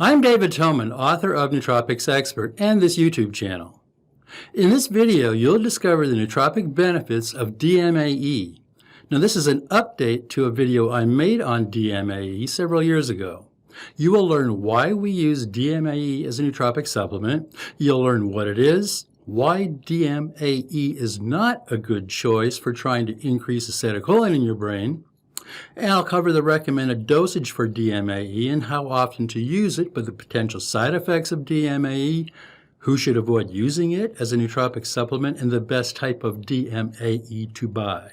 I'm David Toman, author of Nootropics Expert and this YouTube channel. In this video, you'll discover the nootropic benefits of DMAE. Now, this is an update to a video I made on DMAE several years ago. You will learn why we use DMAE as a nootropic supplement. You'll learn what it is, why DMAE is not a good choice for trying to increase acetylcholine in your brain, and I'll cover the recommended dosage for DMAE and how often to use it, but the potential side effects of DMAE, who should avoid using it as a nootropic supplement, and the best type of DMAE to buy.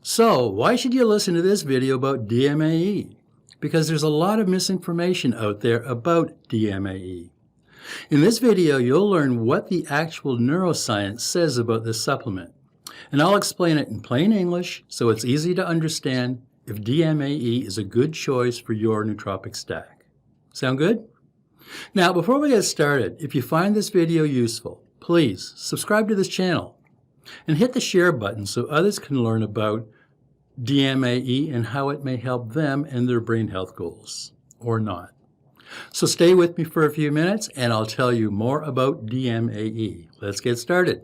So, why should you listen to this video about DMAE? Because there's a lot of misinformation out there about DMAE. In this video, you'll learn what the actual neuroscience says about this supplement. And I'll explain it in plain English so it's easy to understand if DMAE is a good choice for your nootropic stack. Sound good? Now, before we get started, if you find this video useful, please subscribe to this channel and hit the share button so others can learn about DMAE and how it may help them in their brain health goals, or not. So stay with me for a few minutes and I'll tell you more about DMAE. Let's get started.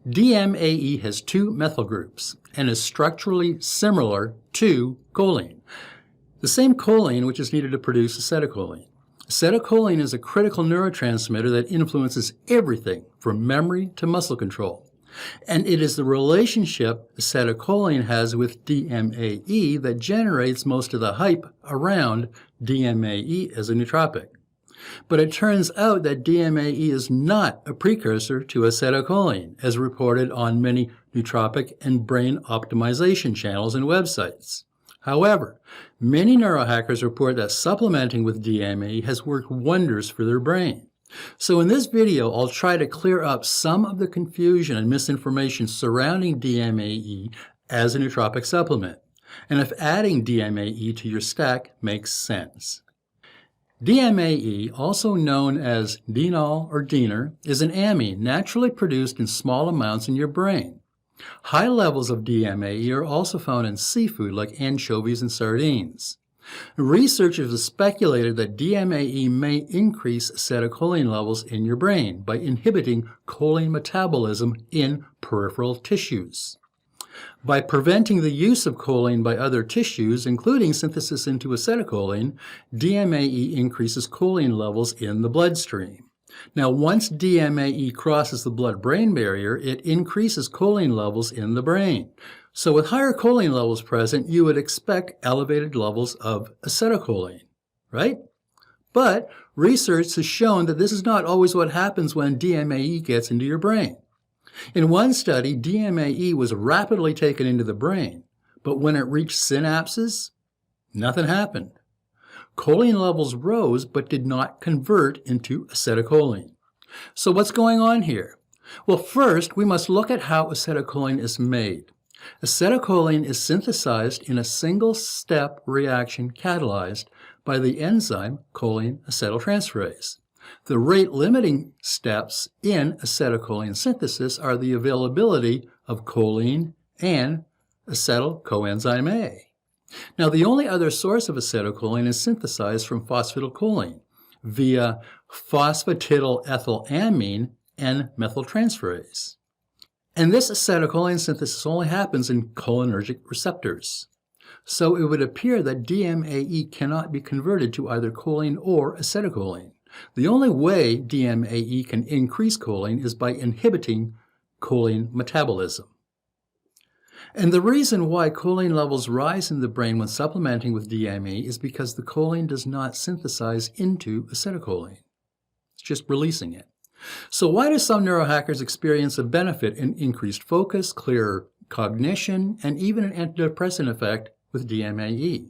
DMAE has two methyl groups and is structurally similar to choline, the same choline which is needed to produce acetylcholine. Acetylcholine is a critical neurotransmitter that influences everything from memory to muscle control. And it is the relationship acetylcholine has with DMAE that generates most of the hype around DMAE as a nootropic. But it turns out that DMAE is not a precursor to acetylcholine, as reported on many nootropic and brain optimization channels and websites. However, many neurohackers report that supplementing with DMAE has worked wonders for their brain. So in this video, I'll try to clear up some of the confusion and misinformation surrounding DMAE as a nootropic supplement, and if adding DMAE to your stack makes sense. DMAE, also known as denol or dener, is an amine naturally produced in small amounts in your brain. High levels of DMAE are also found in seafood like anchovies and sardines. Researchers have speculated that DMAE may increase acetylcholine levels in your brain by inhibiting choline metabolism in peripheral tissues. By preventing the use of choline by other tissues, including synthesis into acetylcholine, DMAE increases choline levels in the bloodstream. Now, once DMAE crosses the blood-brain barrier, it increases choline levels in the brain. So with higher choline levels present, you would expect elevated levels of acetylcholine, right? But research has shown that this is not always what happens when DMAE gets into your brain. In one study, DMAE was rapidly taken into the brain, but when it reached synapses, nothing happened. Choline levels rose but did not convert into acetylcholine. So what's going on here? Well, first, we must look at how acetylcholine is made. Acetylcholine is synthesized in a single-step reaction catalyzed by the enzyme choline acetyltransferase. The rate-limiting steps in acetylcholine synthesis are the availability of choline and acetyl coenzyme A. Now, the only other source of acetylcholine is synthesized from phosphatidylcholine via phosphatidylethylamine and methyltransferase. And this acetylcholine synthesis only happens in cholinergic receptors. So it would appear that DMAE cannot be converted to either choline or acetylcholine. The only way DMAE can increase choline is by inhibiting choline metabolism. And the reason why choline levels rise in the brain when supplementing with DMAE is because the choline does not synthesize into acetylcholine. It's just releasing it. So why do some neurohackers experience a benefit in increased focus, clearer cognition, and even an antidepressant effect with DMAE?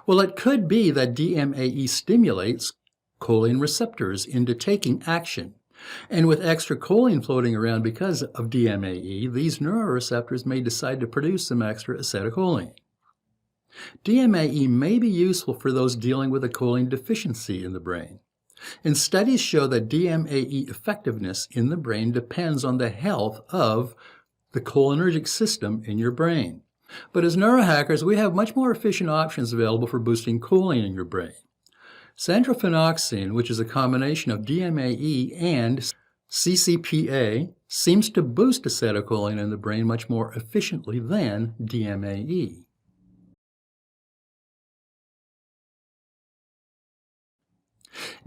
Well, it could be that DMAE stimulates choline receptors into taking action. And with extra choline floating around because of DMAE, these neuroreceptors may decide to produce some extra acetylcholine. DMAE may be useful for those dealing with a choline deficiency in the brain. And studies show that DMAE effectiveness in the brain depends on the health of the cholinergic system in your brain. But as neurohackers, we have much more efficient options available for boosting choline in your brain. Centrophenoxine, which is a combination of DMAE and cCPA, seems to boost acetylcholine in the brain much more efficiently than DMAE.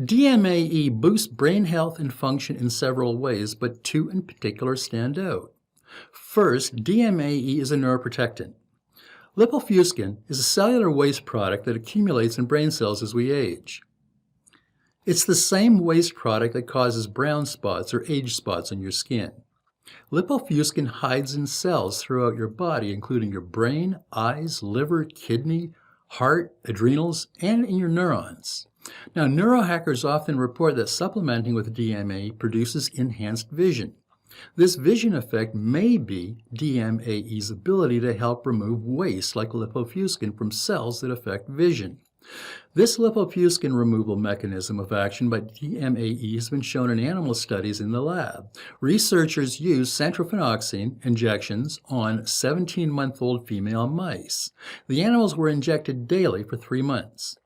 DMAE boosts brain health and function in several ways, but two in particular stand out. First, DMAE is a neuroprotectant. Lipofuscin is a cellular waste product that accumulates in brain cells as we age. It's the same waste product that causes brown spots or age spots on your skin. Lipofuscin hides in cells throughout your body, including your brain, eyes, liver, kidney, heart, adrenals, and in your neurons. Now, neurohackers often report that supplementing with DMAE produces enhanced vision. This vision effect may be DMAE's ability to help remove waste like lipofuscin from cells that affect vision. This lipofuscin removal mechanism of action by DMAE has been shown in animal studies in the lab. Researchers used centrophenoxine injections on 17-month-old female mice. The animals were injected daily for 3 months.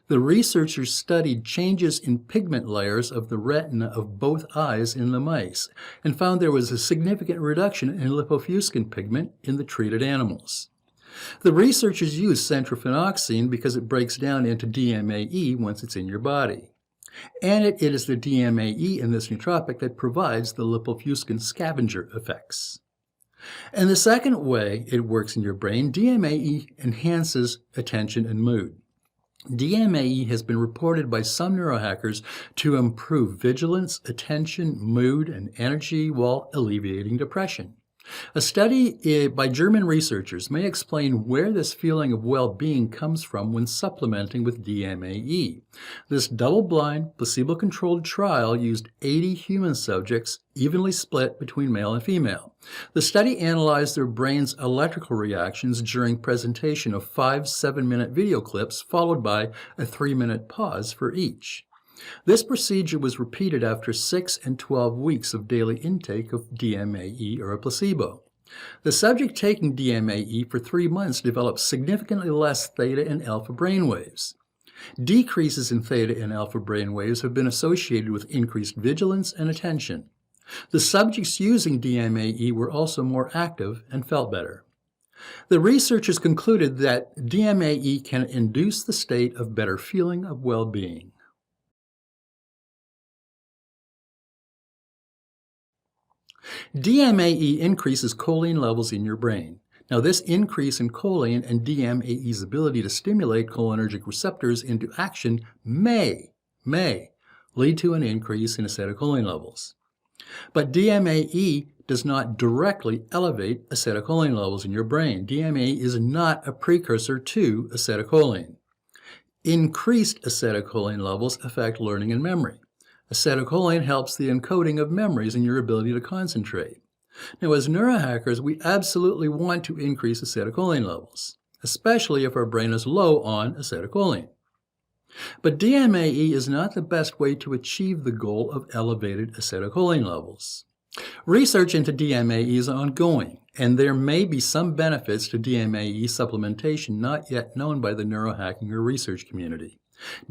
The researchers studied changes in pigment layers of the retina of both eyes in the mice and found there was a significant reduction in lipofuscin pigment in the treated animals. The researchers used centrophenoxine because it breaks down into DMAE once it's in your body. And it is the DMAE in this nootropic that provides the lipofuscin scavenger effects. And the second way it works in your brain, DMAE enhances attention and mood. DMAE has been reported by some neurohackers to improve vigilance, attention, mood, and energy while alleviating depression. A study by German researchers may explain where this feeling of well-being comes from when supplementing with DMAE. This double-blind, placebo-controlled trial used 80 human subjects, evenly split between male and female. The study analyzed their brain's electrical reactions during presentation of 5 7-minute video clips, followed by a 3-minute pause for each. This procedure was repeated after 6 and 12 weeks of daily intake of DMAE or a placebo. The subject taking DMAE for 3 months developed significantly less theta and alpha brainwaves. Decreases in theta and alpha brainwaves have been associated with increased vigilance and attention. The subjects using DMAE were also more active and felt better. The researchers concluded that DMAE can induce the state of better feeling of well-being. DMAE increases choline levels in your brain. Now, this increase in choline and DMAE's ability to stimulate cholinergic receptors into action may lead to an increase in acetylcholine levels. But DMAE does not directly elevate acetylcholine levels in your brain. DMAE is not a precursor to acetylcholine. Increased acetylcholine levels affect learning and memory. Acetylcholine helps the encoding of memories and your ability to concentrate. Now, as neurohackers, we absolutely want to increase acetylcholine levels, especially if our brain is low on acetylcholine. But DMAE is not the best way to achieve the goal of elevated acetylcholine levels. Research into DMAE is ongoing, and there may be some benefits to DMAE supplementation not yet known by the neurohacking or research community.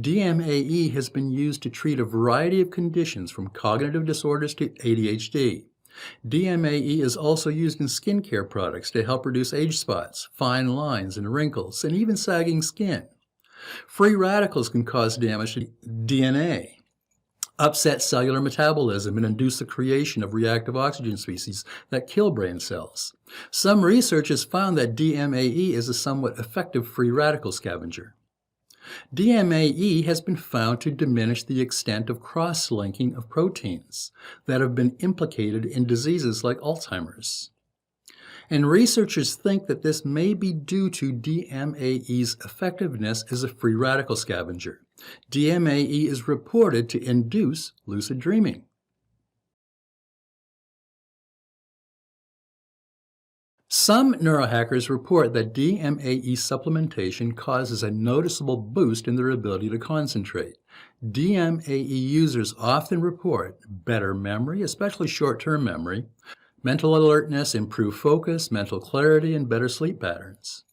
DMAE has been used to treat a variety of conditions from cognitive disorders to ADHD. DMAE is also used in skincare products to help reduce age spots, fine lines and wrinkles, and even sagging skin. Free radicals can cause damage to DNA, upset cellular metabolism, and induce the creation of reactive oxygen species that kill brain cells. Some research has found that DMAE is a somewhat effective free radical scavenger. DMAE has been found to diminish the extent of cross-linking of proteins that have been implicated in diseases like Alzheimer's. And researchers think that this may be due to DMAE's effectiveness as a free radical scavenger. DMAE is reported to induce lucid dreaming. Some neurohackers report that DMAE supplementation causes a noticeable boost in their ability to concentrate. DMAE users often report better memory, especially short-term memory, mental alertness, improved focus, mental clarity, and better sleep patterns.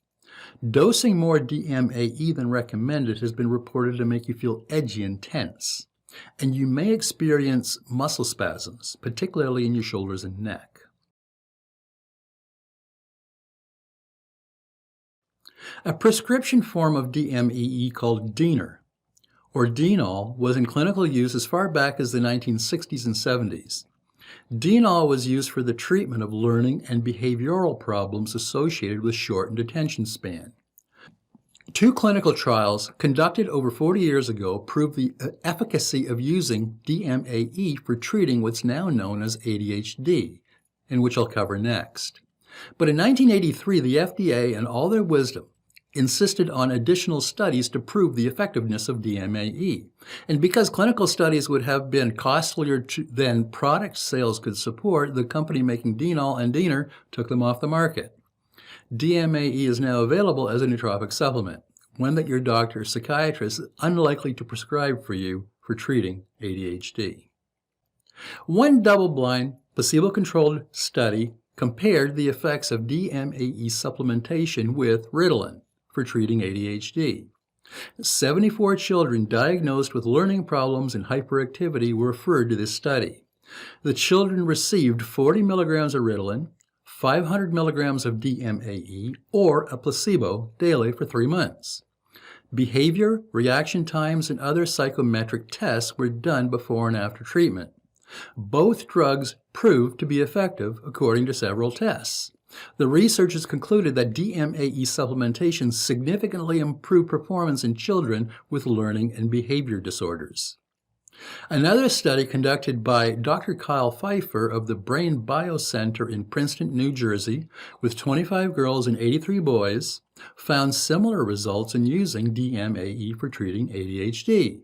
Dosing more DMAE than recommended has been reported to make you feel edgy and tense, and you may experience muscle spasms, particularly in your shoulders and neck. A prescription form of DMAE called Diener, or Dienol, was in clinical use as far back as the 1960s and 70s. Dienol was used for the treatment of learning and behavioral problems associated with shortened attention span. 2 clinical trials conducted over 40 years ago proved the efficacy of using DMAE for treating what's now known as ADHD, and which I'll cover next. But in 1983, the FDA, in all their wisdom, insisted on additional studies to prove the effectiveness of DMAE. And because clinical studies would have been costlier than product sales could support, the company making Dienol and Diener took them off the market. DMAE is now available as a nootropic supplement, one that your doctor or psychiatrist is unlikely to prescribe for you for treating ADHD. One double-blind, placebo-controlled study compared the effects of DMAE supplementation with Ritalin for treating ADHD. 74 children diagnosed with learning problems and hyperactivity were referred to this study. The children received 40 milligrams of Ritalin, 500 milligrams of DMAE, or a placebo daily for 3 months. Behavior, reaction times, and other psychometric tests were done before and after treatment. Both drugs proved to be effective according to several tests. The researchers concluded that DMAE supplementation significantly improved performance in children with learning and behavior disorders. Another study conducted by Dr. Kyle Pfeiffer of the Brain Biocenter in Princeton, New Jersey, with 25 girls and 83 boys, found similar results in using DMAE for treating ADHD.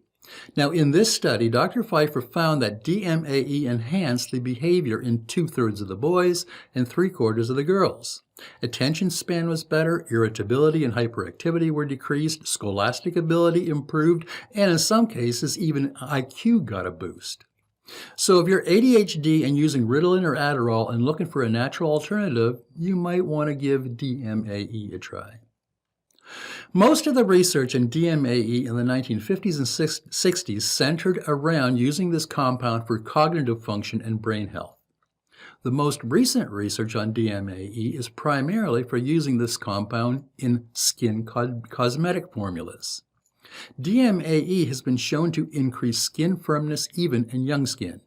Now, in this study, Dr. Pfeiffer found that DMAE enhanced the behavior in 2/3 of the boys and 3/4 of the girls. Attention span was better, irritability and hyperactivity were decreased, scholastic ability improved, and in some cases, even IQ got a boost. So if you're ADHD and using Ritalin or Adderall and looking for a natural alternative, you might want to give DMAE a try. Most of the research in DMAE in the 1950s and 60s centered around using this compound for cognitive function and brain health. The most recent research on DMAE is primarily for using this compound in skin cosmetic formulas. DMAE has been shown to increase skin firmness even in young skin.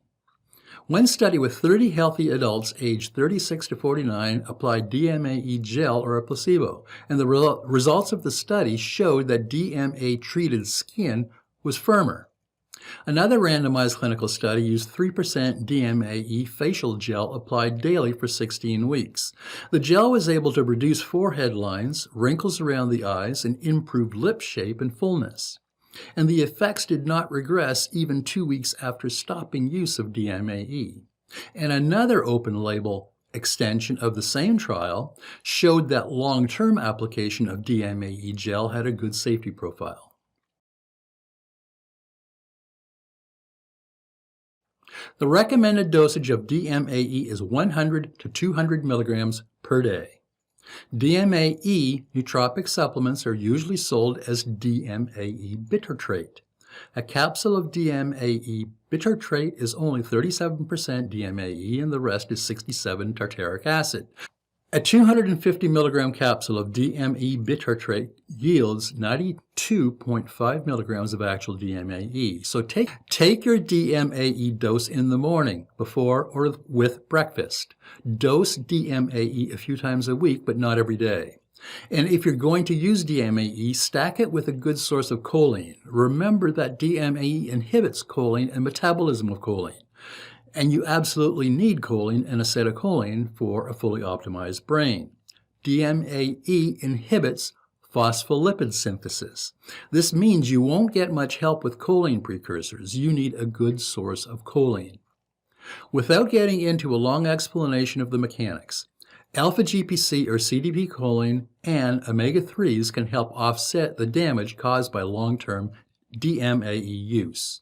One study with 30 healthy adults aged 36 to 49 applied DMAE gel or a placebo, and the results of the study showed that DMA-treated skin was firmer. Another randomized clinical study used 3% DMAE facial gel applied daily for 16 weeks. The gel was able to reduce forehead lines, wrinkles around the eyes, and improve lip shape and fullness. And the effects did not regress even 2 weeks after stopping use of DMAE. And another open-label extension of the same trial showed that long-term application of DMAE gel had a good safety profile. The recommended dosage of DMAE is 100 to 200 milligrams per day. DMAE nootropic supplements are usually sold as DMAE bitartrate. A capsule of DMAE bitartrate is only 37% DMAE and the rest is 67 tartaric acid. A 250 milligram capsule of DME bitartrate yields 92.5 milligrams of actual DMAE. So take your DMAE dose in the morning, before or with breakfast. Dose DMAE a few times a week, but not every day. And if you're going to use DMAE, stack it with a good source of choline. Remember that DMAE inhibits choline and metabolism of choline. And you absolutely need choline and acetylcholine for a fully optimized brain. DMAE inhibits phospholipid synthesis. This means you won't get much help with choline precursors. You need a good source of choline. Without getting into a long explanation of the mechanics, alpha-GPC or CDP choline and omega-3s can help offset the damage caused by long-term DMAE use.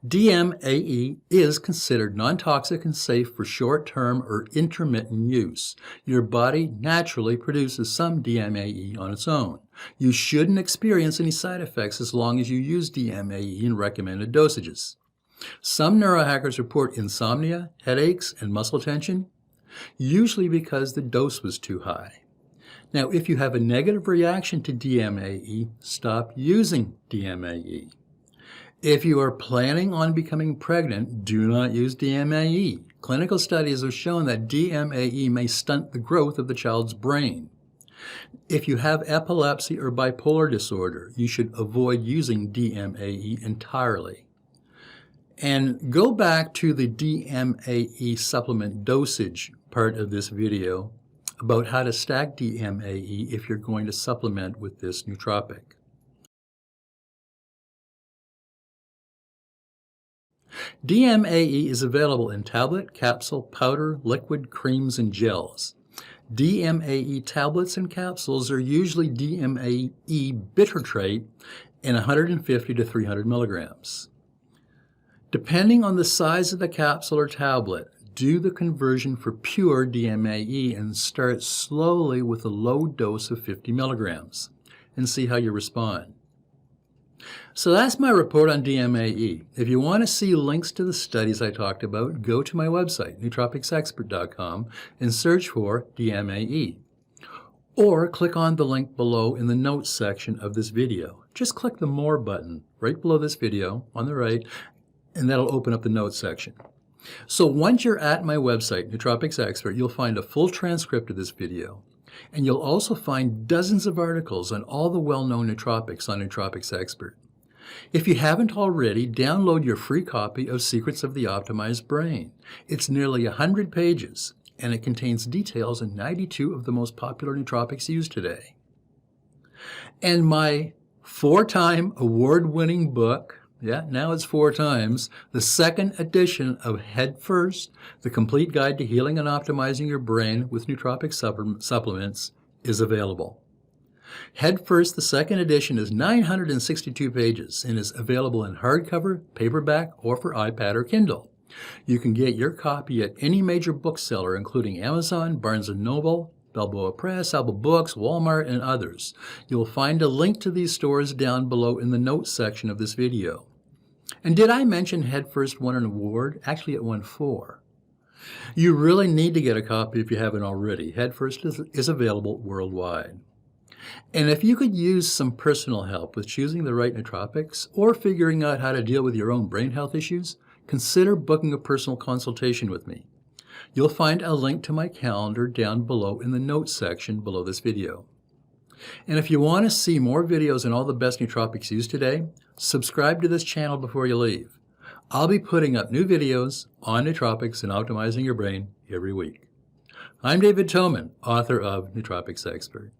DMAE is considered non-toxic and safe for short-term or intermittent use. Your body naturally produces some DMAE on its own. You shouldn't experience any side effects as long as you use DMAE in recommended dosages. Some neurohackers report insomnia, headaches, and muscle tension, usually because the dose was too high. Now, if you have a negative reaction to DMAE, stop using DMAE. If you are planning on becoming pregnant, do not use DMAE. Clinical studies have shown that DMAE may stunt the growth of the child's brain. If you have epilepsy or bipolar disorder, you should avoid using DMAE entirely. And go back to the DMAE supplement dosage part of this video about how to stack DMAE if you're going to supplement with this nootropic. DMAE is available in tablet, capsule, powder, liquid, creams, and gels. DMAE tablets and capsules are usually DMAE bitartrate in 150 to 300 milligrams. Depending on the size of the capsule or tablet, do the conversion for pure DMAE and start slowly with a low dose of 50 milligrams and see how you respond. So that's my report on DMAE. If you want to see links to the studies I talked about, go to my website, nootropicsexpert.com, and search for DMAE. Or click on the link below in the notes section of this video. Just click the More button right below this video on the right, and that'll open up the notes section. So once you're at my website, Nootropics Expert, you'll find a full transcript of this video. And you'll also find dozens of articles on all the well-known nootropics on Nootropics Expert. If you haven't already, download your free copy of Secrets of the Optimized Brain. It's nearly 100 pages, and it contains details on 92 of the most popular nootropics used today. And my 4-time award-winning book, now it's 4 times, the second edition of Head First, The Complete Guide to Healing and Optimizing Your Brain with Nootropic Supplements, is available. Head First, the second edition, is 962 pages and is available in hardcover, paperback, or for iPad or Kindle. You can get your copy at any major bookseller, including Amazon, Barnes & Noble, Balboa Press, Apple Books, Walmart, and others. You'll find a link to these stores down below in the notes section of this video. And did I mention Head First won an award? Actually, it won 4. You really need to get a copy if you haven't already. Head First is available worldwide. And if you could use some personal help with choosing the right nootropics or figuring out how to deal with your own brain health issues, consider booking a personal consultation with me. You'll find a link to my calendar down below in the notes section below this video. And if you want to see more videos on all the best nootropics used today, subscribe to this channel before you leave. I'll be putting up new videos on nootropics and optimizing your brain every week. I'm David Toman, author of Nootropics Expert.